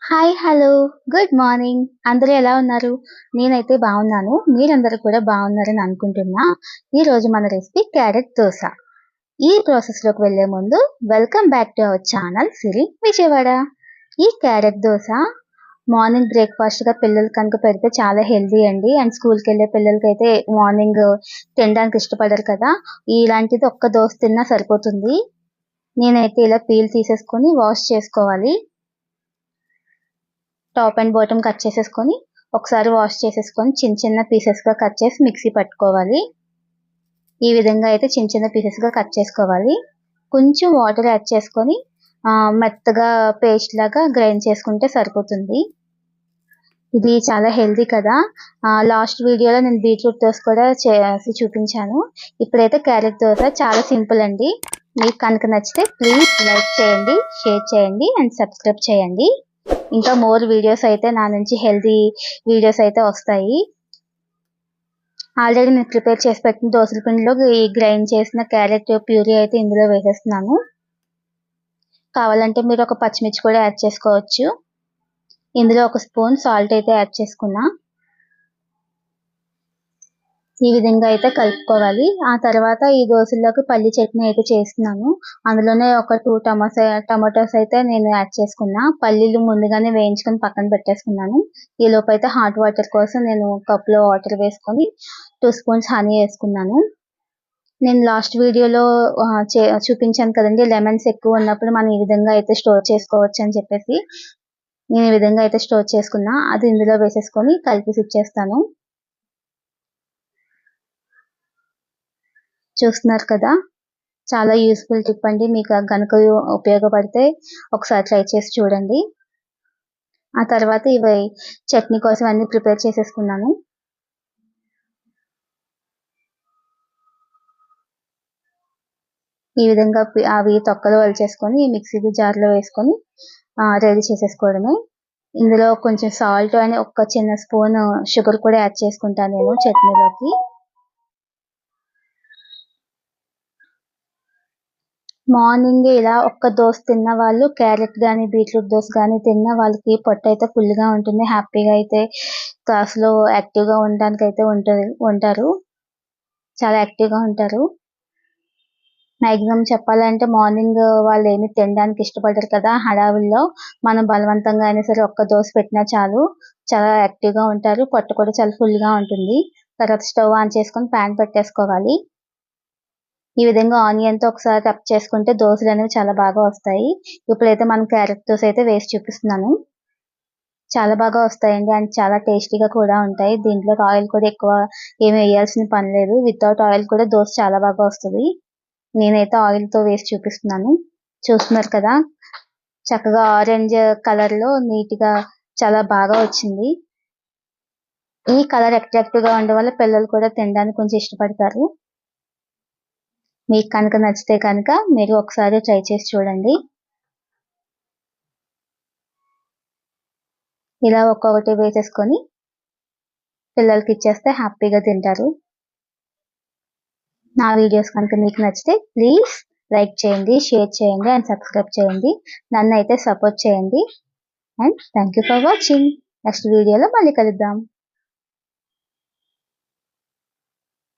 Hi! Hello! Good morning. అందరూ ఎలా ఉన్నారు? నేనైతే బావున్నాను. మీరందరూ కూడా బావున్నారని అనుకుంటున్నా. ఈరోజు మన రెసిపీ క్యారెట్ దోస. ఈ ప్రాసెస్‌లోకి వెళ్ళే ముందు welcome back to our channel Siri Vijayawada. ఈ క్యారెట్ దోస మార్నింగ్ బ్రేక్‌ఫాస్ట్‌గా పిల్లలకి కనుక పెడితే చాలా హెల్తీ అండి. అండ్ స్కూల్‌కెళ్ళే పిల్లలకైతే మార్నింగ్ తినడానికి ఇష్టపడరు కదా! ఇలాంటిది ఒక్క దోస తిన్నా సరిపోతుంది. నేనైతే ఇలా పీల్ తీసేసుకొని వాష్ చేసుకోవాలి. టాప్ అండ్ బాటమ్ కట్ చేసేసుకొని ఒకసారి వాష్ చేసేసుకొని చిన్న చిన్న పీసెస్‌గా కట్ చేసి మిక్సీ పట్టుకోవాలి. ఈ విధంగా అయితే చిన్న చిన్న పీసెస్‌గా కట్ చేసుకోవాలి. కొంచెం వాటర్ యాడ్ చేసుకొని మెత్తగా పేస్ట్ లాగా గ్రైండ్ చేసుకుంటే సరిపోతుంది. ఇది చాలా హెల్తీ కదా! లాస్ట్ వీడియోలో నేను బీట్రూట్ దోస కూడా చేసి చూపించాను. ఇప్పుడైతే క్యారెట్ దోస చాలా సింపుల్ అండి. మీకు కనుక నచ్చితే ప్లీజ్ లైక్ చేయండి, షేర్ చేయండి అండ్ సబ్స్క్రైబ్ చేయండి. ఇంకా మోర్ వీడియోస్ అయితే నా నుంచి హెల్తీ వీడియోస్ అయితే వస్తాయి. ఆల్రెడీ నేను ప్రిపేర్ చేసి పెట్టిన దోసల పిండిలో ఈ గ్రైండ్ చేసిన క్యారెట్ ప్యూరీ అయితే ఇందులో వేసేస్తున్నాను. కావాలంటే మీరు ఒక పచ్చిమిర్చి కూడా యాడ్ చేసుకోవచ్చు. ఇందులో ఒక స్పూన్ సాల్ట్ అయితే యాడ్ చేసుకున్నా. ఈ విధంగా అయితే కలుపుకోవాలి. ఆ తర్వాత ఈ దోసల్లోకి పల్లి చట్నీ అయితే చేస్తున్నాను. అందులోనే ఒక 2 టమాటోస్ అయితే నేను యాడ్ చేసుకున్నా. పల్లీలు ముందుగానే వేయించుకొని పక్కన పెట్టేసుకున్నాను. ఈలోపైతే హాట్ వాటర్ కోసం నేను కప్‌లో వాటర్ వేసుకొని 2 స్పూన్స్ హనీ వేసుకున్నాను. నేను లాస్ట్ వీడియోలో చూపించాను కదండీ! లెమన్స్ ఎక్కువ ఉన్నప్పుడు మనం ఈ విధంగా అయితే స్టోర్ చేసుకోవచ్చు అని చెప్పేసి. నేను ఈ విధంగా అయితే స్టోర్ చేసుకున్నా. అది ఇందులో వేసేసుకొని కలిపేసిచ్చేస్తాను. చూస్తున్నారు కదా! చాలా యూజ్‌ఫుల్ టిప్ అండి. మీకు గనుక ఉపయోగపడితే ఒకసారి ట్రై చేసి చూడండి. ఆ తర్వాత ఇవి చట్నీ కోసం అన్నీ ప్రిపేర్ చేసేసుకున్నాను. ఈ విధంగా అవి తొక్కలు వలిచేసుకొని మిక్సీ జార్‌లో వేసుకొని రెడీ చేసేసుకోవడమే. ఇందులో కొంచెం సాల్ట్ అని ఒక చిన్న స్పూను షుగర్ కూడా యాడ్ చేసుకుంటాను నేను చట్నీలోకి. మార్నింగే ఇలా ఒక్క దోస తిన్న వాళ్ళు క్యారెట్ గానీ, బీట్రూట్ దోస గానీ తిన్న వాళ్ళకి పొట్టయితే ఫుల్‌గా ఉంటుంది. హ్యాపీగా అయితే క్లాస్‌లో యాక్టివ్‌గా ఉండడానికైతే ఉంటారు. చాలా యాక్టివ్‌గా ఉంటారు. మాక్సిమం చెప్పాలంటే మార్నింగ్ వాళ్ళేమి తినడానికి ఇష్టపడరు కదా! హడావిడిలో మనం బలవంతంగా అయినా సరే ఒక్క దోస పెట్టినా చాలు. చాలా యాక్టివ్‌గా ఉంటారు. పొట్ట కూడా చాలా ఫుల్‌గా ఉంటుంది. తర్వాత స్టవ్ ఆన్ చేసుకొని పాన్ పెట్టేసుకోవాలి. ఈ విధంగా ఆనియన్‌తో ఒకసారి రబ్ చేసుకుంటే దోసలనేవి చాలా బాగా వస్తాయి. ఇప్పుడైతే మనం క్యారెట్ దోస అయితే వేసి చూపిస్తున్నాను. చాలా బాగా వస్తాయండి. అండ్ చాలా టేస్టీగా కూడా ఉంటాయి. దీంట్లోకి ఆయిల్ కూడా ఎక్కువ ఏమి వేయాల్సిన పని లేదు. వితౌట్ ఆయిల్ కూడా దోస చాలా బాగా వస్తది. నేనైతే ఆయిల్‌తో వేసి చూపిస్తున్నాను. చూస్తున్నారు కదా! చక్కగా ఆరెంజ్ కలర్‌లో నీట్‌గా చాలా బాగా వచ్చింది. ఈ కలర్ అట్రాక్టివ్‌గా ఉండడం వల్ల పిల్లలు కూడా తినడానికి కొంచెం ఇష్టపడతారు. మీకు కనుక నచ్చితే కనుక మీరు ఒకసారి ట్రై చేసి చూడండి. ఇలా ఒక్కొక్కటి వేసేసుకొని పిల్లలకిచ్చేస్తే హ్యాపీగా తింటారు. నా వీడియోస్ కనుక మీకు నచ్చితే ప్లీజ్ లైక్ చేయండి, షేర్ చేయండి అండ్ సబ్స్క్రైబ్ చేయండి. నన్నైతే సపోర్ట్ చేయండి. And thank you for watching. Next వీడియోలో మళ్ళీ కలుద్దాం.